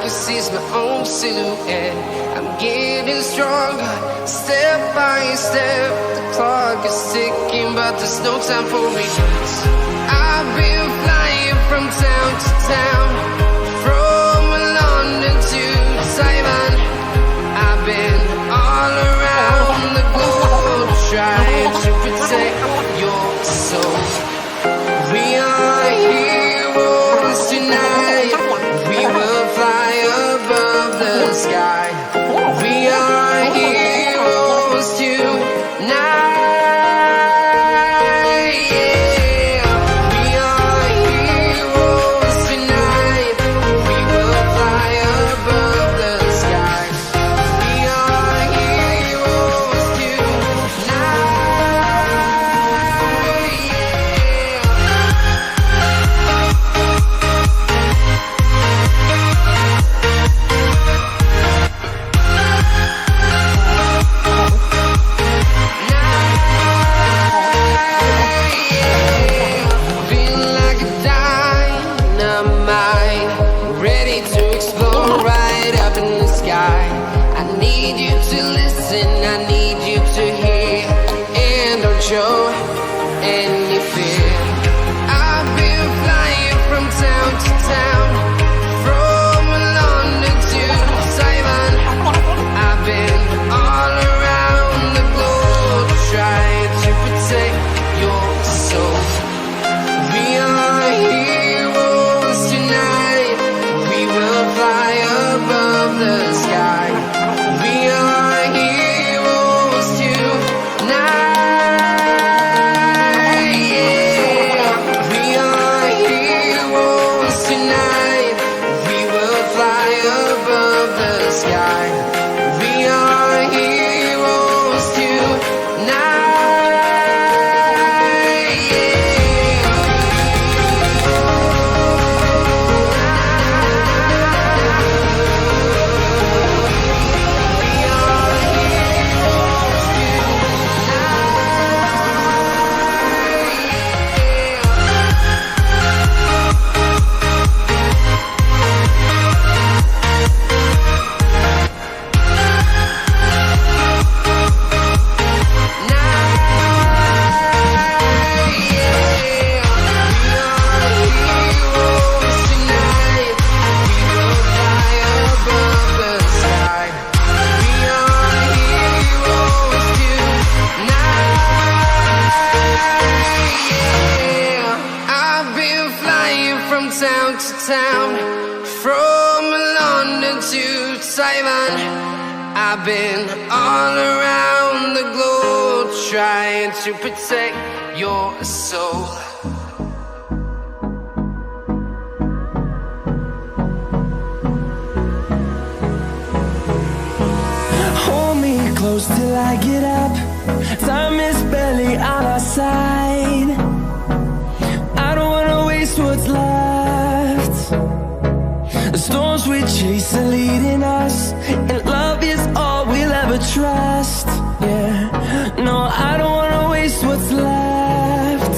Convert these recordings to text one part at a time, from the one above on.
can see my own silhouette. I'm getting stronger, step by step. The clock is ticking, but there's no time for me. I've been flying from town to town, from London to Taiwan. I've been all around the globe, trying to protect your soul. We are heroes tonight. We will fly above the sky. We are heroes tonight. Show any fear. I've been flying from town to town, from London to Taiwan. I've been all around the globe, trying to protect your soul. We are heroes tonight. We will fly above the sky. We are heroes tonight. Town to town, from London to Taiwan. I've been all around the globe, trying to protect your soul. Hold me close till I get up. Time is barely on our side. I don't wanna waste what's left. The storms we chase are leading us, and love is all we'll ever trust. Yeah, no, I don't wanna waste what's left.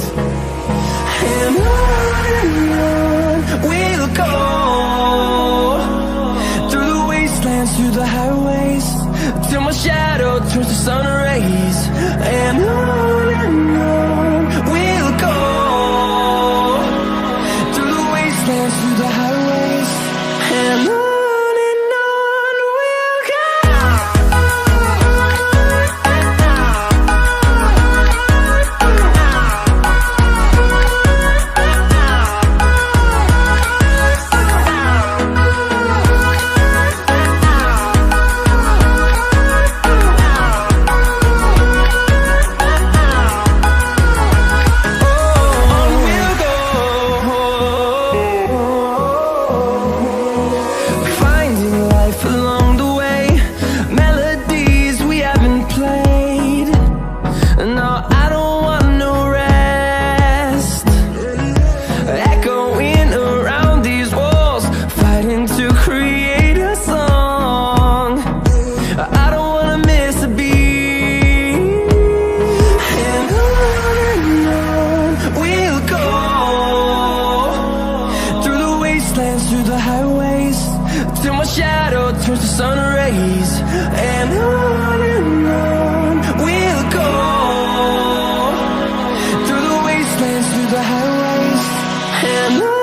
And on we'll go, through the wastelands, through the highways, till my shadow turns to sun rays. And on we'll go, through the wastelands, through the highways, and on we'll go. my shadow turns to sun rays. And on we'll go, through the wastelands, through the highways, and on.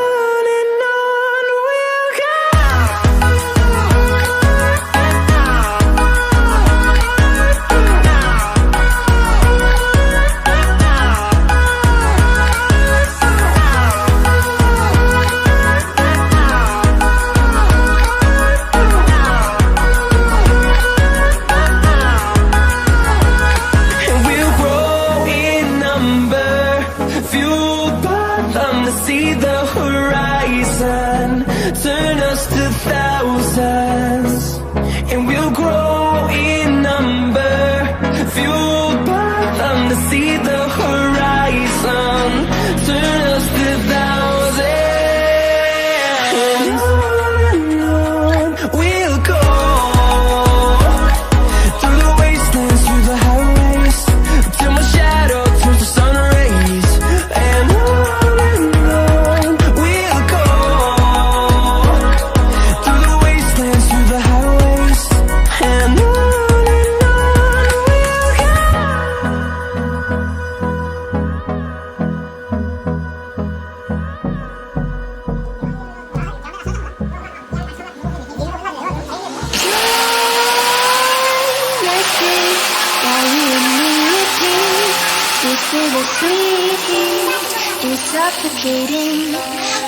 See the horizon turn us to thousands, and we'll grow in number, fueled by them to see the horizon turn us to thousands. And on we'll go, through the wastelands, through the highways, till my shadow turns to sun rays. And feel the sweet heat, it's suffocating.